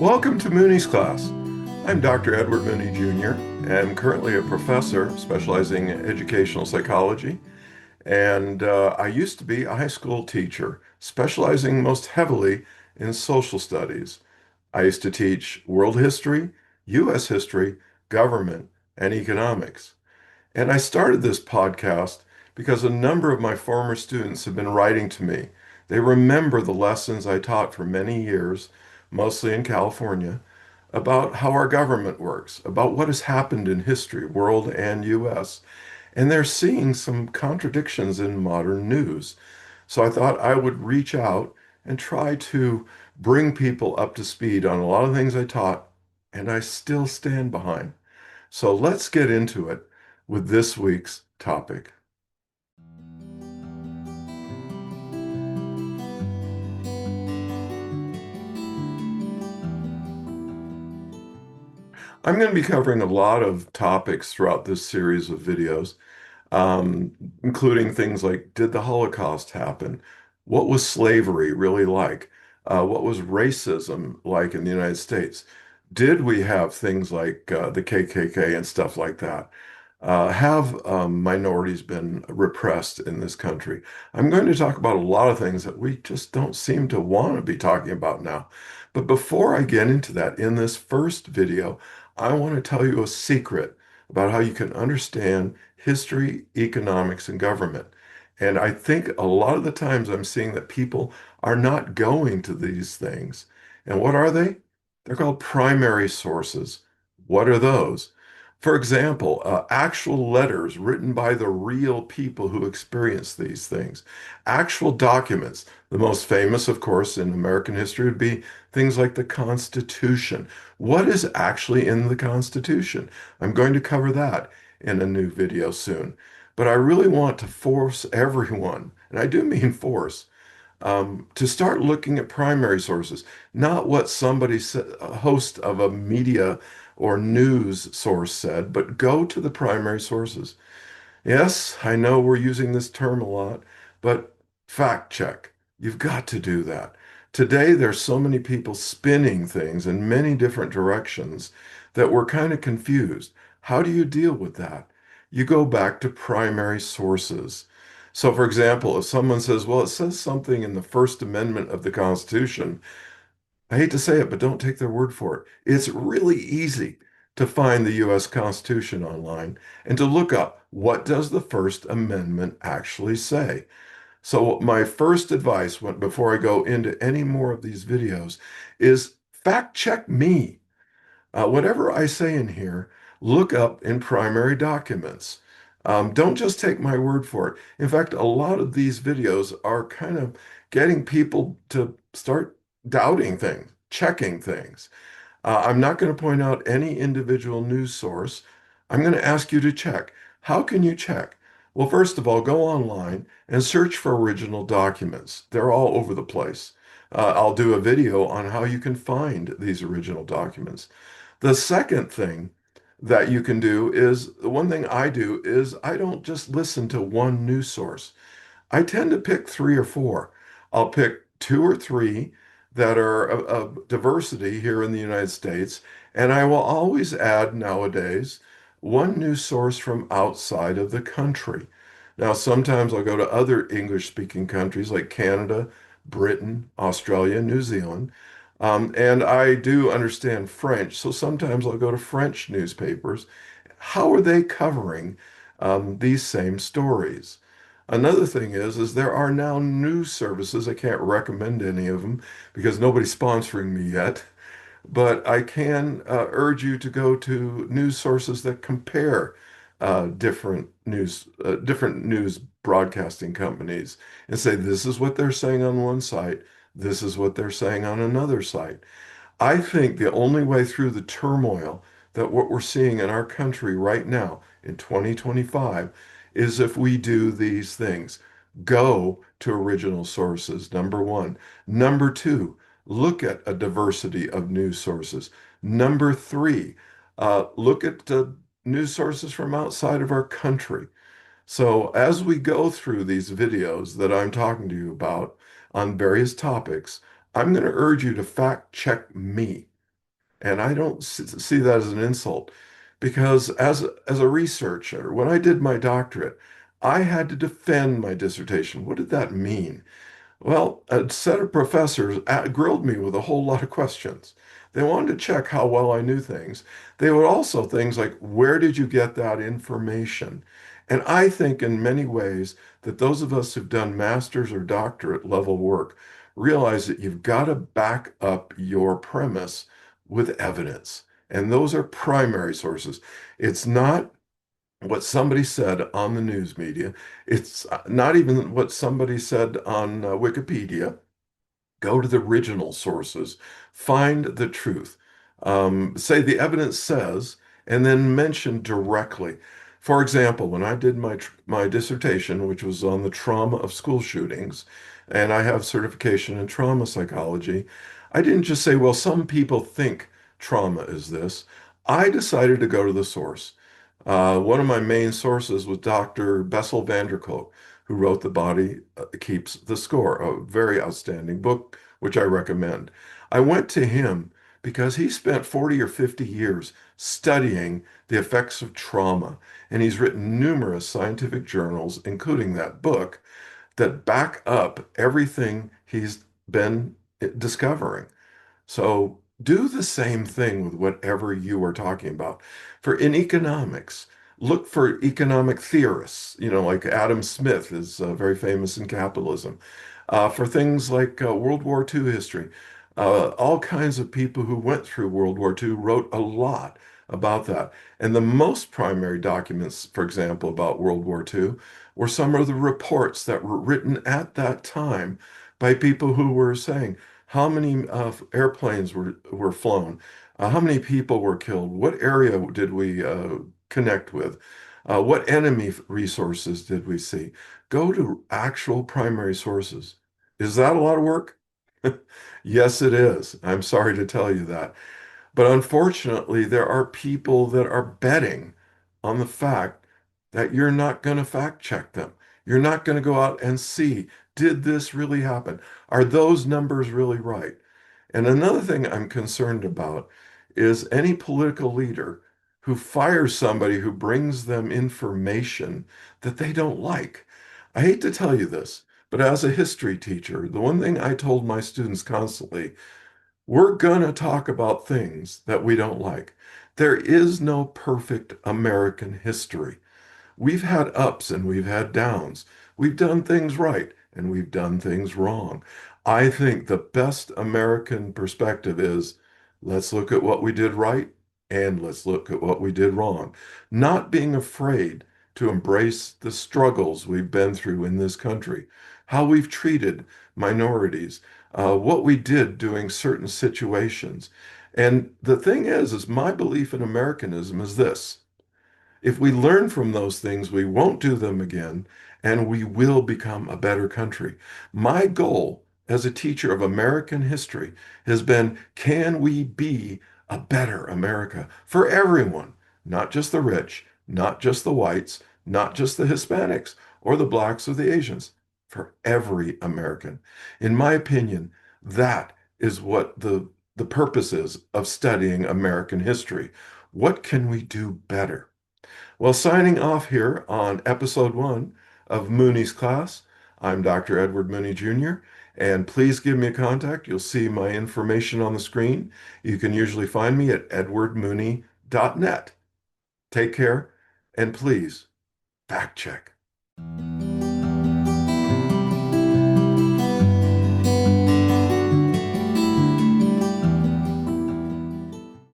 Welcome to Mooney's class. I'm Dr. Edward Mooney Jr. and currently a professor specializing in educational psychology. And I used to be a high school teacher, specializing most heavily in social studies. I used to teach world history, U.S. history, government, and economics. And I started this podcast because a number of my former students have been writing to me. They remember the lessons I taught for many years, mostly in California, about how our government works, about what has happened in history, world and US. And they're seeing some contradictions in modern news. So I thought I would reach out and try to bring people up to speed on a lot of things I taught, and I still stand behind. So let's get into it with this week's topic. I'm going to be covering a lot of topics throughout this series of videos, including things like, did the Holocaust happen? What was slavery really like? What was racism like in the United States? Did we have things like the KKK and stuff like that? Have minorities been repressed in this country? I'm going to talk about a lot of things that we just don't seem to want to be talking about now. But before I get into that, in this first video, I want to tell you a secret about how you can understand history, economics, and government. And I think a lot of the times I'm seeing that people are not going to these things. And what are they? They're called primary sources. What are those? For example, actual letters written by the real people who experienced these things, actual documents. The most famous, of course, in American history would be things like the Constitution. What is actually in the Constitution? I'm going to cover that in a new video soon. But I really want to force everyone, and I do mean force, to start looking at primary sources, not what a host of a media or news source said, but go to the primary sources. Yes, I know we're using this term a lot, but fact check. You've got to do that. Today, there's so many people spinning things in many different directions that we're kind of confused. How do you deal with that? You go back to primary sources. So, for example, if someone says, well, it says something in the First Amendment of the Constitution, I hate to say it, but don't take their word for it. It's really easy to find the US Constitution online and to look up what does the First Amendment actually say. So my first advice before I go into any more of these videos is fact check me. Whatever I say in here, look up in primary documents. Don't just take my word for it. In fact, a lot of these videos are kind of getting people to start doubting things, checking things. I'm not going to point out any individual news source. I'm going to ask you to check. How can you check? Well, first of all, go online and search for original documents. They're all over the place. I'll do a video on how you can find these original documents. The second thing that you can do is the one thing I do is I don't just listen to one news source. I tend to pick three or four. I'll pick two or three that are of diversity here in the United States, and I will always add nowadays one news source from outside of the country. Now, sometimes I'll go to other English-speaking countries like Canada, Britain, Australia, New Zealand, and I do understand French, so sometimes I'll go to French newspapers. How are they covering these same stories? Another thing is there are now news services. I can't recommend any of them because nobody's sponsoring me yet, but I can urge you to go to news sources that compare different news broadcasting companies and say this is what they're saying on one site, this is what they're saying on another site. I think the only way through the turmoil that what we're seeing in our country right now in 2025 is if we do these things. Go to original sources, number one. Number two, look at a diversity of news sources. Number three, look at news sources from outside of our country. So as we go through these videos that I'm talking to you about on various topics, I'm going to urge you to fact check me. And I don't see that as an insult because as a researcher, when I did my doctorate, I had to defend my dissertation. What did that mean? Well, a set of professors grilled me with a whole lot of questions. They wanted to check how well I knew things. They would also things like, where did you get that information? And I think in many ways that those of us who've done master's or doctorate level work realize that you've got to back up your premise with evidence. And those are primary sources. It's not what somebody said on the news media. It's not even what somebody said on Wikipedia. Go to the original sources, find the truth. Say the evidence says, and then mention directly. For example, when I did my dissertation, which was on the trauma of school shootings, and I have certification in trauma psychology, I didn't just say, well, some people think trauma is this. I decided to go to the source. One of my main sources was Dr. Bessel van der Kolk, who wrote The Body Keeps the Score, a very outstanding book, which I recommend. I went to him because he spent 40 or 50 years studying the effects of trauma, and he's written numerous scientific journals, including that book, that back up everything he's been discovering. So do the same thing with whatever you are talking about. For in economics, look for economic theorists, like Adam Smith is very famous in capitalism. For things like World War II history, all kinds of people who went through World War II wrote a lot about that. And the most primary documents, for example, about World War II were some of the reports that were written at that time by people who were saying, how many airplanes were flown? How many people were killed? What area did we connect with? What enemy resources did we see? Go to actual primary sources. Is that a lot of work? Yes, it is. I'm sorry to tell you that. But unfortunately, there are people that are betting on the fact that you're not going to fact check them. You're not going to go out and see, did this really happen? Are those numbers really right? And another thing I'm concerned about is any political leader who fires somebody who brings them information that they don't like. I hate to tell you this, but as a history teacher, the one thing I told my students constantly, we're going to talk about things that we don't like. There is no perfect American history. We've had ups and we've had downs. We've done things right and we've done things wrong. I think the best American perspective is let's look at what we did right and let's look at what we did wrong. Not being afraid to embrace the struggles we've been through in this country, how we've treated minorities, what we did during certain situations. And the thing is my belief in Americanism is this. If we learn from those things, we won't do them again, and we will become a better country. My goal as a teacher of American history has been, can we be a better America for everyone, not just the rich, not just the whites, not just the Hispanics or the blacks or the Asians, for every American. In my opinion, that is what the purpose is of studying American history. What can we do better? Well, signing off here on episode 1 of Mooney's class, I'm Dr. Edward Mooney Jr., and please give me a contact. You'll see my information on the screen. You can usually find me at edwardmooney.net. Take care, and please fact check.